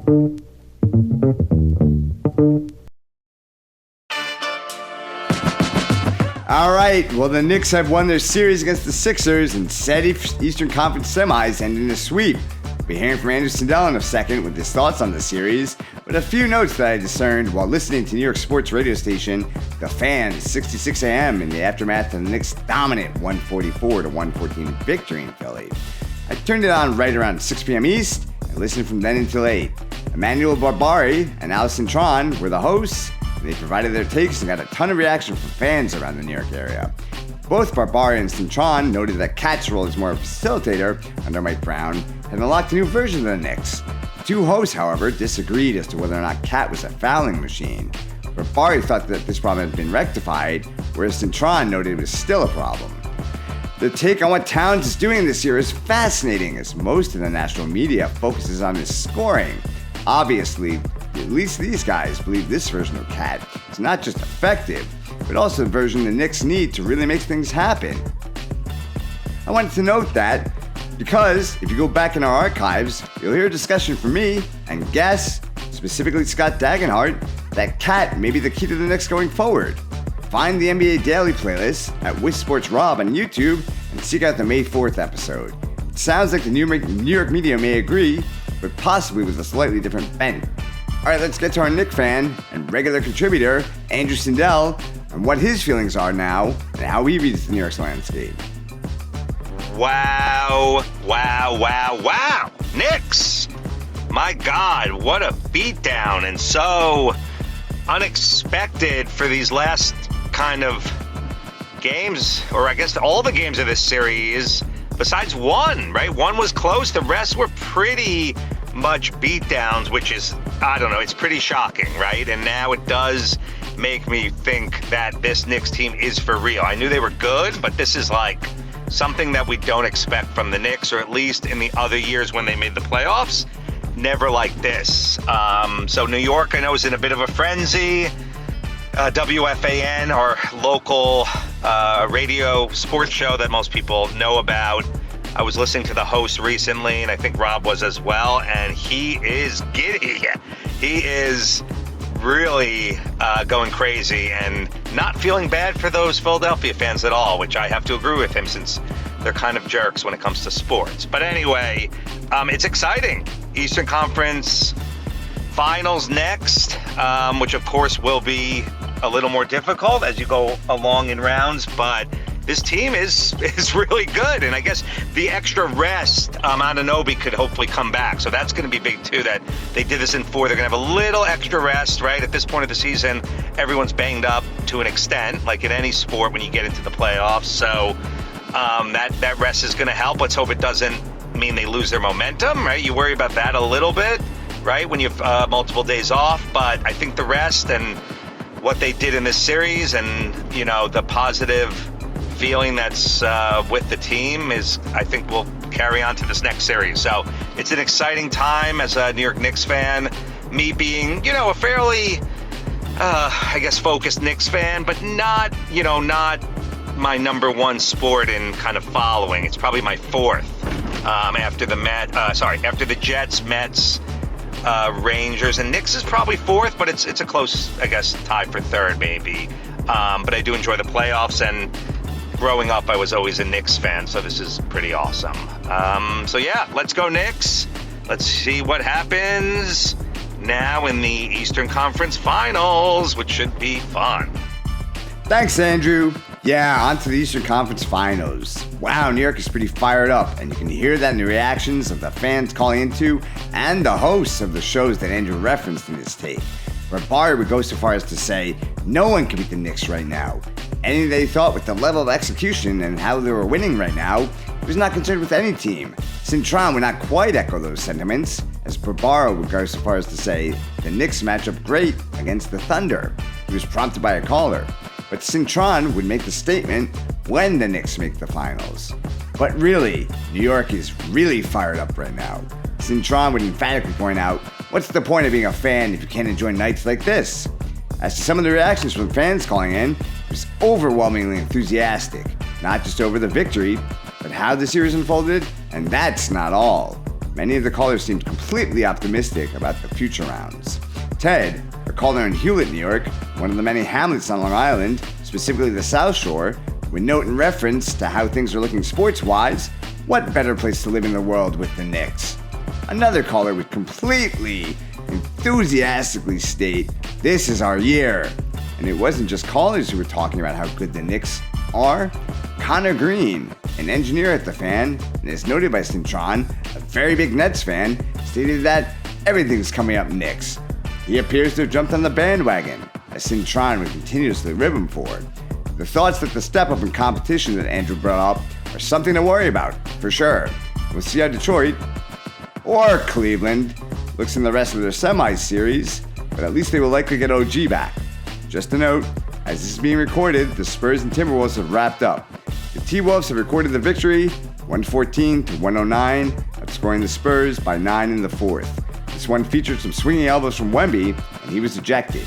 All right, well, the Knicks have won their series against the Sixers and set Eastern Conference semis ending in a sweep. We'll be hearing from Andrew Sindell in a second with his thoughts on the series, but a few notes that I discerned while listening to New York sports radio station, The Fan, 66 AM, in the aftermath of the Knicks' dominant 144-114 victory in Philly. I turned it on right around 6 p.m. East and listened from then until 8. Emmanuel Barbari and Allison Tron were the hosts. They provided their takes and got a ton of reaction from fans around the New York area. Both Barbari and Cintron noted that Cat's role as more of a facilitator under Mike Brown had unlocked a new version of the Knicks. The two hosts, however, disagreed as to whether or not Cat was a fouling machine. Barbari thought that this problem had been rectified, whereas Cintron noted it was still a problem. The take on what Towns is doing this year is fascinating, as most of the national media focuses on his scoring. Obviously, at least these guys believe this version of Cat is not just effective, but also the version the Knicks need to really make things happen. I wanted to note that because if you go back in our archives, you'll hear a discussion from me and guests, specifically Scott Dagenhart, that Cat may be the key to the Knicks going forward. Find the NBA Daily playlist at With Sports Rob on YouTube and seek out the May 4th episode. It sounds like the New York media may agree, but possibly with a slightly different bent. All right, let's get to our Knick fan and regular contributor, Andrew Sindell, and what his feelings are now and how he reads the New York's landscape. Wow. Knicks! My God, what a beatdown, and so unexpected for these last kind of games, or I guess all the games of this series, besides one, right? One was close, the rest were pretty much beatdowns, which is, I don't know, it's pretty shocking, right? And now it does make me think that this Knicks team is for real. I knew they were good, but this is like something that we don't expect from the Knicks, or at least in the other years when they made the playoffs, never like this. So New York, I know, is in a bit of a frenzy. WFAN, our local radio sports show that most people know about, I was listening to the host recently, and I think Rob was as well, and he is giddy. He is really going crazy and not feeling bad for those Philadelphia fans at all, which I have to agree with him since they're kind of jerks when it comes to sports. But anyway, it's exciting. Eastern Conference Finals next, which of course will be a little more difficult as you go along in rounds, but this team is really good, and I guess the extra rest, Anunoby could hopefully come back, so that's going to be big too, that they did this in 4. They're going to have a little extra rest, right? At this point of the season, everyone's banged up to an extent, like in any sport when you get into the playoffs, so that rest is going to help. Let's hope it doesn't mean they lose their momentum, right? You worry about that a little bit, right, when you have multiple days off, but I think the rest and what they did in this series and, you know, the positive feeling that's with the team is, I think, will carry on to this next series. So it's an exciting time as a New York Knicks fan. Me being, you know, a fairly, I guess, focused Knicks fan, but not my number one sport in kind of following. It's probably my fourth after the Jets, Mets, Rangers, and Knicks is probably fourth, but it's a close, I guess, tie for third maybe. But I do enjoy the playoffs, and growing up I was always a Knicks fan, so this is pretty awesome. So yeah, let's go Knicks. Let's see what happens now in the Eastern Conference Finals, which should be fun. Thanks, Andrew. Yeah, on to the Eastern Conference Finals. Wow, New York is pretty fired up, and you can hear that in the reactions of the fans calling into and the hosts of the shows that Andrew referenced in his take. Barbari would go so far as to say no one can beat the Knicks right now. Anything they thought with the level of execution and how they were winning right now, he was not concerned with any team. Cintron would not quite echo those sentiments, as Barbaro would go so far as to say the Knicks match up great against the Thunder. He was prompted by a caller. But Cintron would make the statement when the Knicks make the finals. But really, New York is really fired up right now. Cintron would emphatically point out, what's the point of being a fan if you can't enjoy nights like this? As to some of the reactions from fans calling in, it was overwhelmingly enthusiastic, not just over the victory, but how the series unfolded, and that's not all. many of the callers seemed completely optimistic about the future rounds. Ted, a caller in Hewlett, New York, one of the many hamlets on Long Island, specifically the South Shore, would note in reference to how things are looking sports-wise, what better place to live in the world with the Knicks? Another caller would completely, enthusiastically state, "This is our year." And it wasn't just callers who were talking about how good the Knicks are. Connor Green, an engineer at the Fan, and as noted by Cintron, a very big Nets fan, stated that everything's coming up Knicks. He appears to have jumped on the bandwagon, as Cintron would continuously rib him for. The thoughts that the step up in competition that Andrew brought up are something to worry about, for sure. We'll see how Detroit, or Cleveland, looks in the rest of their semi-series, but at least they will likely get OG back. Just a note, as this is being recorded, the Spurs and Timberwolves have wrapped up. The T-Wolves have recorded the victory, 114-109, outscoring the Spurs by 9 in the fourth. This one featured some swinging elbows from Wemby, and he was ejected.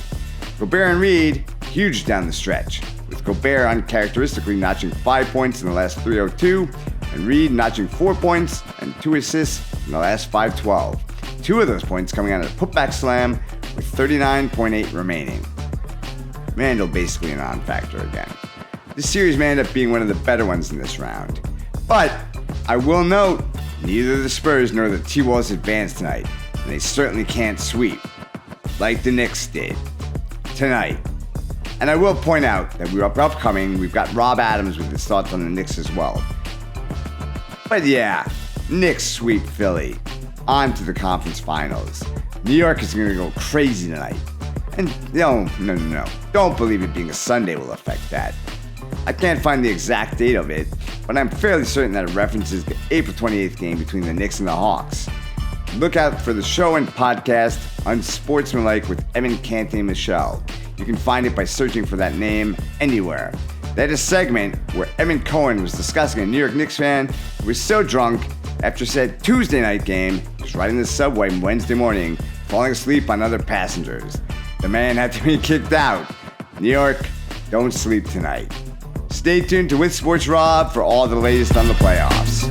Gobert and Reed, huge down the stretch, with Gobert uncharacteristically notching 5 points in the last 3:02, and Reed notching 4 points and 2 assists in the last 5:12. 2 of those points coming out of a putback slam with 39.8 remaining. Randall basically a non-factor again. This series may end up being one of the better ones in this round. But I will note, neither the Spurs nor the T-Wolves advanced tonight, and they certainly can't sweep, like the Knicks did tonight. And I will point out that we've got Rob Adams with his thoughts on the Knicks as well. But yeah, Knicks sweep Philly. On to the conference finals. New York is going to go crazy tonight. And no. Don't believe it being a Sunday will affect that. I can't find the exact date of it, but I'm fairly certain that it references the April 28th game between the Knicks and the Hawks. Look out for the show and podcast Unsportsmanlike with Evan Canty and Michelle. You can find it by searching for that name anywhere. They had a segment where Evan Cohen was discussing a New York Knicks fan who was so drunk after said Tuesday night game, he was riding the subway Wednesday morning, falling asleep on other passengers. The man had to be kicked out. New York, don't sleep tonight. Stay tuned to With Sports Rob for all the latest on the playoffs.